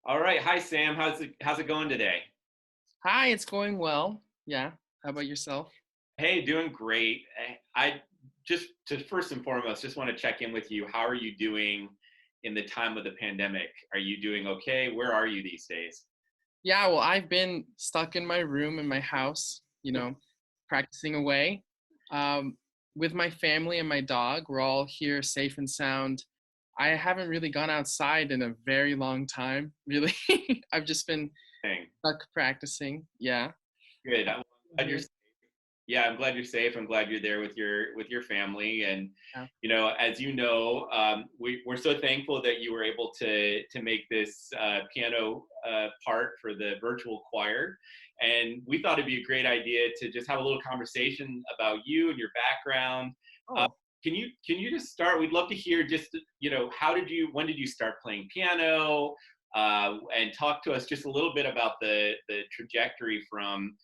All right. Hi, Sam. How's it going today? Hi, it's going well. Yeah. How about yourself? Hey, doing great. I just to first and foremost just want to check in with you. How are you doing in the time of the pandemic? Are you doing okay? Where are you these days? Yeah, well, I've been stuck in my room in my house, practicing away. Um, with my family and my dog, we're all here safe and sound. I haven't really gone outside in a very long time, really. I've just been Thing. stuck practicing. Yeah. Good. How I'm about glad you're yours? Yeah, I'm glad you're safe. I'm glad you're there with your family. And Yeah. as you know, we're so thankful that you were able to make this piano part for the virtual choir. And we thought it'd be a great idea to just have a little conversation about you and your background. Uh, Oh, can you just start? We'd love to hear just when did you start playing piano? And talk to us just a little bit about the trajectory from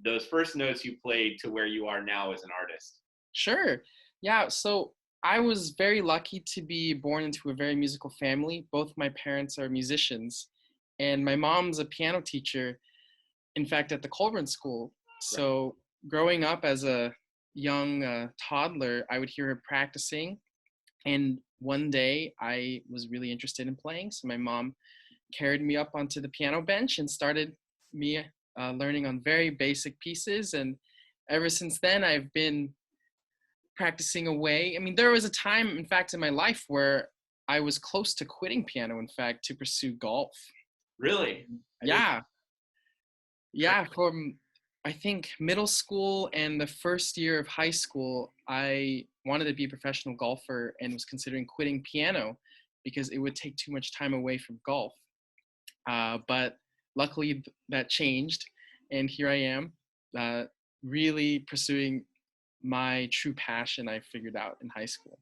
those first notes you played to where you are now as an artist. sure. Yeah. So I was very lucky to be born into a very musical family. Both my parents are musicians, and my mom's a piano teacher, in fact, at the Colburn School. Right. So growing up as a young toddler, I would hear her practicing. And one day I was really interested in playing. So my mom carried me up onto the piano bench and started me learning on very basic pieces. And ever since then, I've been practicing away. I mean, there was a time, in fact, in my life where I was close to quitting piano, in fact, to pursue golf. Really? I didn't. Yeah, yeah, from I think middle school and the first year of high school, I wanted to be a professional golfer and was considering quitting piano because it would take too much time away from golf. But luckily that changed, and here I am, uh, really pursuing my true passion I figured out in high school.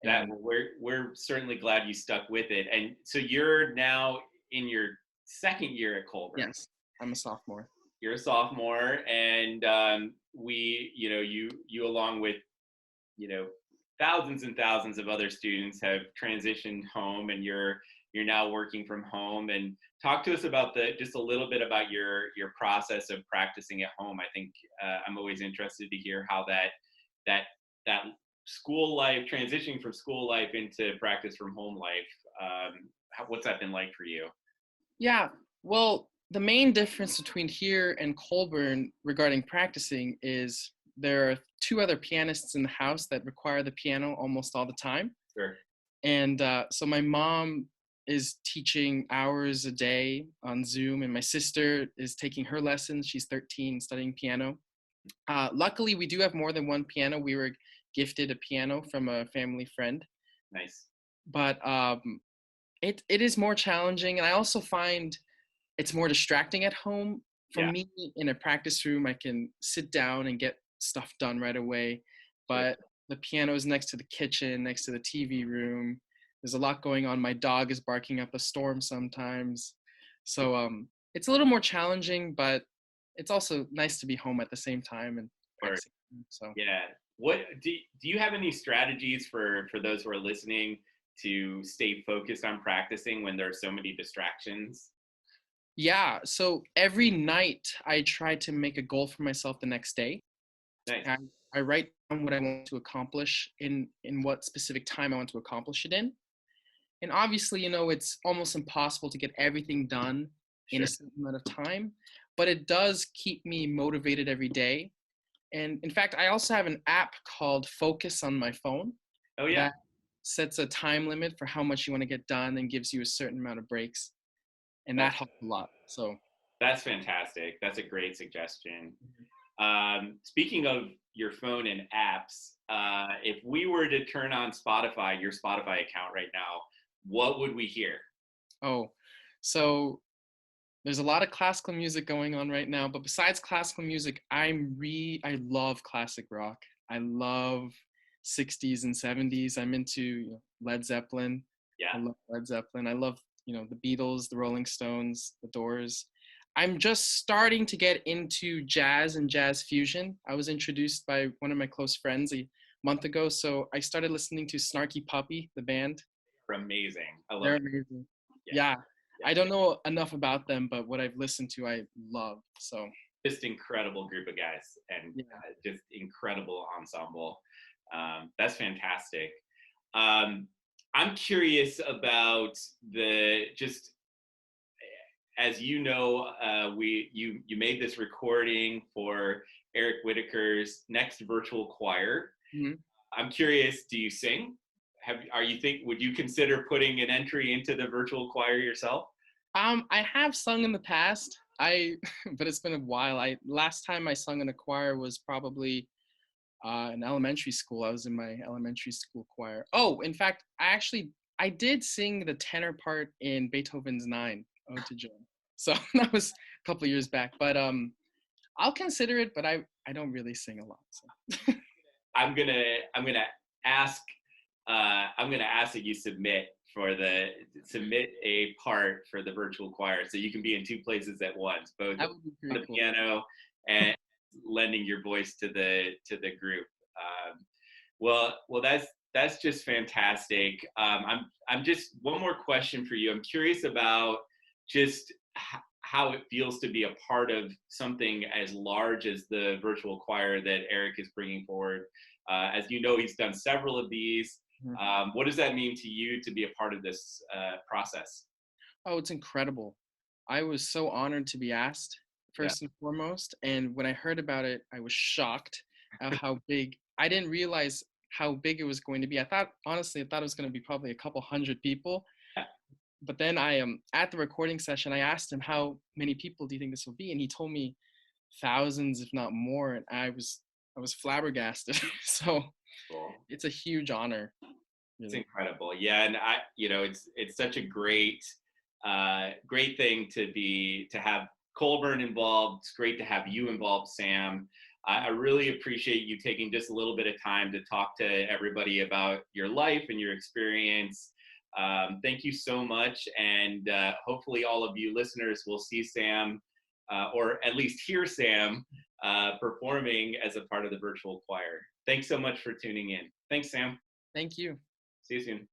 That And we're certainly glad you stuck with it. And so you're now in your second year at Colburn. yes, I'm a sophomore. You're a sophomore, and you along with you know thousands and thousands of other students have transitioned home, and you're now working from home. And talk to us about the just a little bit about your process of practicing at home. I think I'm always interested to hear how that that school life, transitioning from school life into practice from home life, what's that been like for you? Yeah, well, the main difference between here and Colburn regarding practicing is there are two other pianists in the house that require the piano almost all the time. Sure. And so my mom is teaching hours a day on Zoom, and my sister is taking her lessons. She's 13, studying piano. Luckily, we do have more than one piano. We were gifted a piano from a family friend, Nice. but it is more challenging. And I also find it's more distracting at home. For Yeah. me, in a practice room, I can sit down and get stuff done right away. Sure. But the piano is next to the kitchen, next to the TV room. There's a lot going on. My dog is barking up a storm sometimes. So it's a little more challenging, but it's also nice to be home at the same time and Or practicing. So yeah. Do you have any strategies for those who are listening to stay focused on practicing when there are so many distractions? yeah, so every night I try to make a goal for myself the next day. Nice. I, I write down what I want to accomplish in what specific time I want to accomplish it in. And obviously, it's almost impossible to get everything done in a Sure. certain amount of time, but it does keep me motivated every day. And in fact, I also have an app called Focus on my phone Oh yeah. that sets a time limit for how much you want to get done and gives you a certain amount of breaks. And that That's helps a lot. So, that's fantastic. That's a great suggestion. Speaking of your phone and apps, if we were to turn on Spotify, your Spotify account right now, what would we hear? oh, so there's a lot of classical music going on right now, but besides classical music, I love classic rock. I love 60s and 70s. I'm into Led Zeppelin. I Yeah. love Led Zeppelin. I love, the Beatles, the Rolling Stones, the Doors. I'm just starting to get into jazz and jazz fusion. I was introduced by one of my close friends a month ago, so I started listening to Snarky Puppy, the band. Amazing. I love They're it. amazing. Yeah. Yeah. Yeah. I don't know enough about them, but what I've listened to, I love. So Just incredible group of guys and yeah. just incredible ensemble. That's fantastic. Um, I'm curious about the just as you know, you made this recording for Eric Whitacre's next virtual choir. Mhm. I'm curious, do you sing? Would you consider putting an entry into the virtual choir yourself? I have sung in the past. But it's been a while. I last time I sung in a choir was probably in elementary school. I was in my elementary school choir. Oh, in fact, I did sing the tenor part in Beethoven's Nine, Ode to Joy. So that was a couple of years back. But I'll consider it. But I don't really sing a lot. So I'm gonna ask I'm gonna ask that you submit a part for the virtual choir, so you can be in two places at once, both that would be on pretty the cool. piano and lending your voice to the group. Well, that's just fantastic. I'm just one more question for you. I'm curious about just how it feels to be a part of something as large as the virtual choir that Eric is bringing forward. As you know, he's done several of these. Mhm. What does that mean to you to be a part of this process? Oh, it's incredible. I was so honored to be asked, Yeah. first and foremost. And when I heard about it, I was shocked at how big. I didn't realize how big it was going to be. Honestly, I thought it was going to be probably a couple hundred people. But then I at the recording session, I asked him how many people do you think this will be, and he told me thousands, if not more. And I was flabbergasted. So Cool. it's a huge honor, It's really. incredible. Yeah, and it's such a great thing to have Colburn involved. It's great to have you involved, Sam. I really appreciate you taking just a little bit of time to talk to everybody about your life and your experience. Thank you so much, and hopefully all of you listeners will see Sam, or at least hear Sam performing as a part of the virtual choir. Thanks so much for tuning in. Thanks, Sam. Thank you. See you soon.